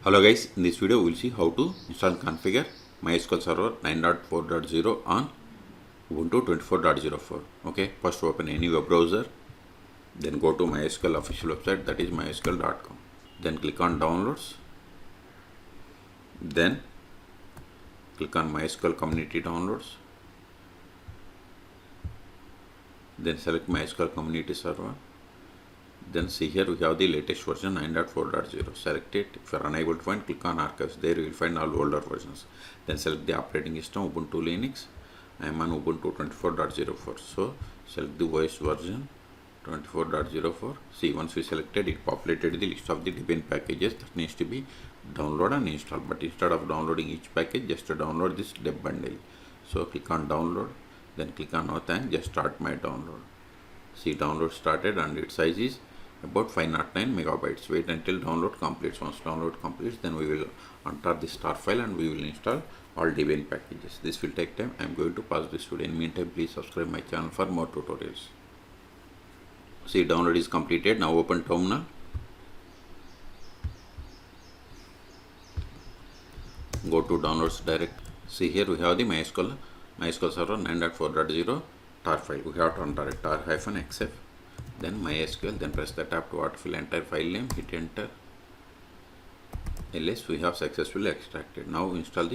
Hello guys, in this video we will see how to install and configure MySQL Server 9.4.0 on Ubuntu 24.04. Okay, first open any web browser, then go to MySQL official website, that is mysql.com. Then click on downloads, then click on MySQL community downloads, then select MySQL community server. Then see here we have the latest version 9.4.0. Select it. If you are unable to find, click on archives. There you will find all older versions. Then select the operating system Ubuntu Linux. I am on Ubuntu 24.04. So select the OS version 24.04. See, once we selected it, populated the list of the Debian packages that needs to be downloaded and installed. But instead of downloading each package, just to download this deb bundle. So click on download. Then click on no thanks. Just start my download. See, download started and its size is about 509 megabytes. Wait until download completes. Once download completes, then we will enter the star file and we will install all Debian packages. This will take time. I am going to pause this video. In the meantime, please subscribe my channel for more tutorials. See, download is completed. Now open terminal. Go to downloads direct. See, here we have the MySQL Server 9.4.0 tar file. We have to enter it tar-xf, then MySQL, then press the tab to autofill entire file name, hit enter. Ls we have successfully extracted. Now install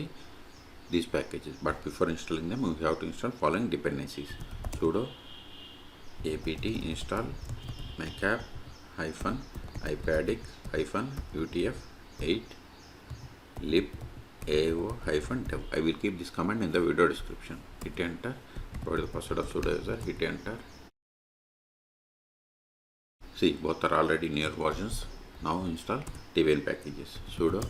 these packages, but before installing them we have to install following dependencies: sudo apt install macap -ipadic -utf8 lib ao-dev. I will keep this command in the video description. Hit enter. Provide the password of sudo user. Hit enter. See, both are already near versions. Now install Debian packages. Sudo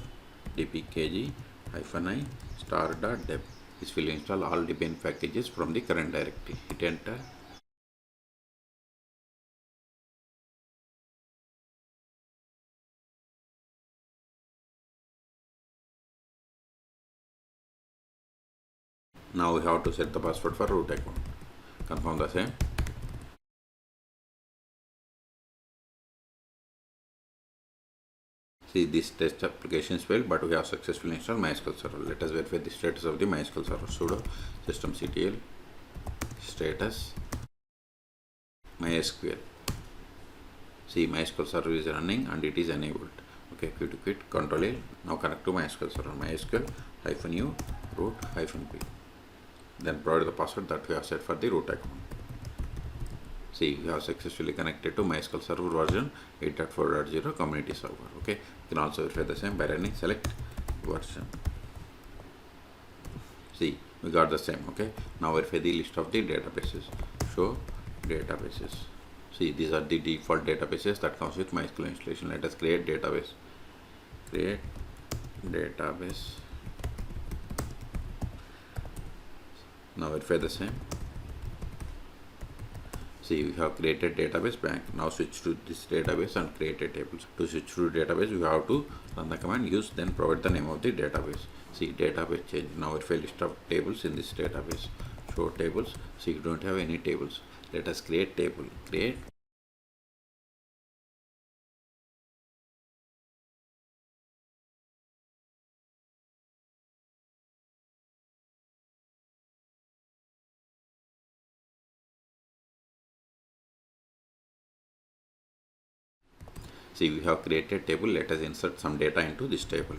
dpkg -i star.deb. This will install all Debian packages from the current directory. Hit enter. Now we have to set the password for root account. Confirm the same. See, this test application failed, but we have successfully installed MySQL Server. Let us verify the status of the MySQL Server. Sudo systemctl status MySQL. See, MySQL Server is running and it is enabled. Okay, quit, Ctrl-L. Now connect to MySQL Server. MySQL -u root -p. Then provide the password that we have set for the root account. See, we have successfully connected to MySQL Server version 8.4.0 community server. Okay, you can also verify the same by running select version. See, we got the same. Okay, now verify the list of the databases. Show databases. See, these are the default databases that comes with MySQL installation. Let us create database. Create database. Now verify the same. See, we have created database bank. Now switch to this database and create a table. To switch to database, we have to run the command use, then provide the name of the database. See, database change. Now verify list of tables in this database. Show tables. See, you don't have any tables. Let us create table. Create. See, we have created table. Let us insert some data into this table.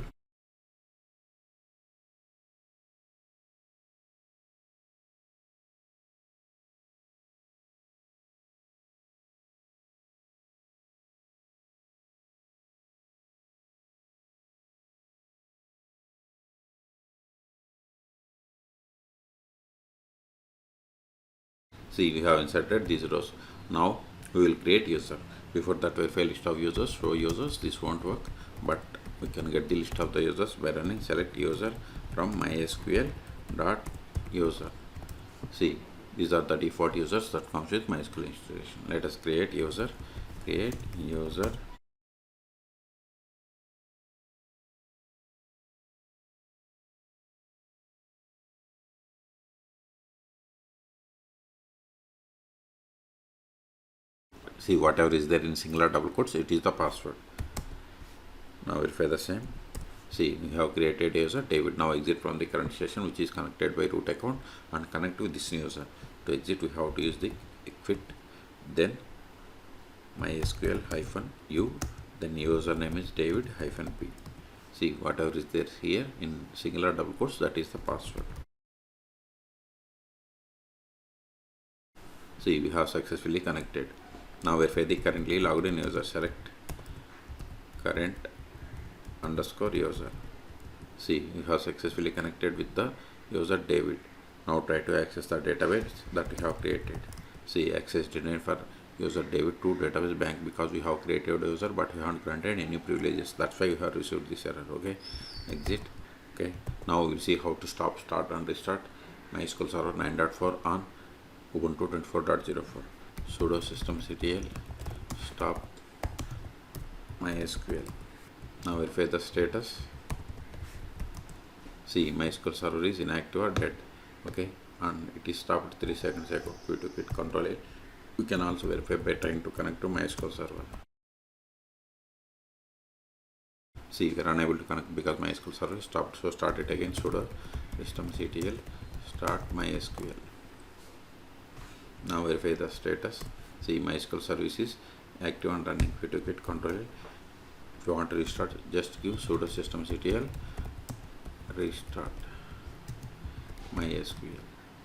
See, we have inserted these rows. Now we will create user. Before that, verify list of users. Show users. This won't work, but we can get the list of the users by running select user from mysql.user. See, these are the default users that comes with MySQL installation. Let us create user. Create user. See, whatever is there in singular double quotes, it is the password. Now verify the same. See, we have created a user David. Now exit from the current session which is connected by root account and connect with this user. To exit, we have to use the quit, then MySQL -u, then username is David -p. See, whatever is there here in singular double quotes, that is the password. See, we have successfully connected. Now verify the currently logged in user. Select current underscore user. See, we have successfully connected with the user David. Now try to access the database that we have created. See, access denied for user David to database bank because we have created a user but we haven't granted any privileges. That's why we have received this error. Okay, exit. Okay, now we'll see how to stop, start and restart MySQL Server 9.4 on Ubuntu 24.04. Sudo systemctl stop MySQL. Now verify the status. See, MySQL Server is inactive or dead. Okay, and it is stopped 3 seconds ago. We took it Control A. We can also verify by trying to connect to MySQL Server. See, we are unable to connect because MySQL Server is stopped. So start it again. Sudo systemctl start MySQL. Now verify the status. See, MySQL service is active and running. We took it Control A. If you want to restart, just give sudo systemctl restart MySQL.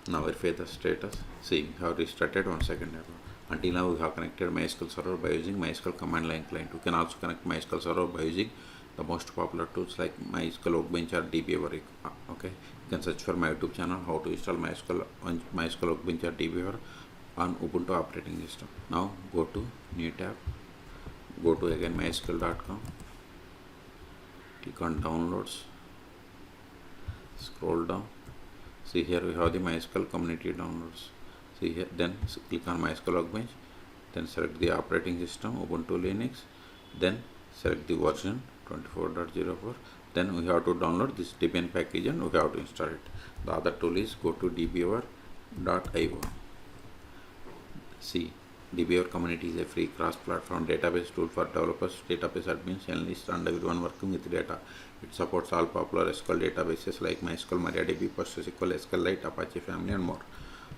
Now verify the status. See, we have restarted 1 second ago. Until now, we have connected MySQL Server by using MySQL command line client. We can also connect MySQL Server by using the most popular tools like MySQL Workbench or DBA. Okay, you can search for my YouTube channel how to install MySQL Workbench or DBA on Ubuntu operating system. Now go to new tab, go to again mysql.com, click on downloads, scroll down. See, here we have the MySQL community downloads. See here, then click on MySQL Workbench, then select the operating system Ubuntu Linux, then select the version 24.04. then we have to download this Debian package and we have to install it. The other tool is go to dbeaver.io. See, dbeaver community is a free cross-platform database tool for developers, database admins, analysts and everyone working with data. It supports all popular SQL databases like MySQL, MariaDB, PostgreSQL, SQLite, Apache family and more.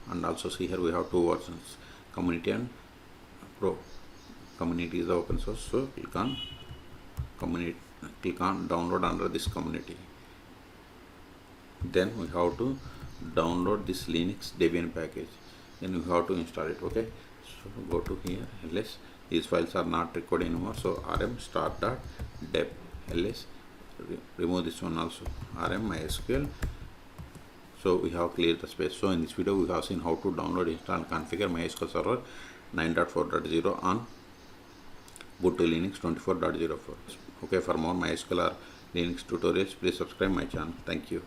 And also see here we have two versions, community and pro. Community is the open source, so click on community, click on download under this community. Then we have to download this Linux Debian package. Then we have to install it. Okay, so go to here, ls. These files are not recorded anymore, so rm start.deb ls. Remove this one also, rm mysql. So we have cleared the space. So in this video we have seen how to download, install and configure MySQL Server 9.4.0 on Ubuntu Linux 24.04. Okay, for more MySQL or Linux tutorials, please subscribe my channel. Thank you.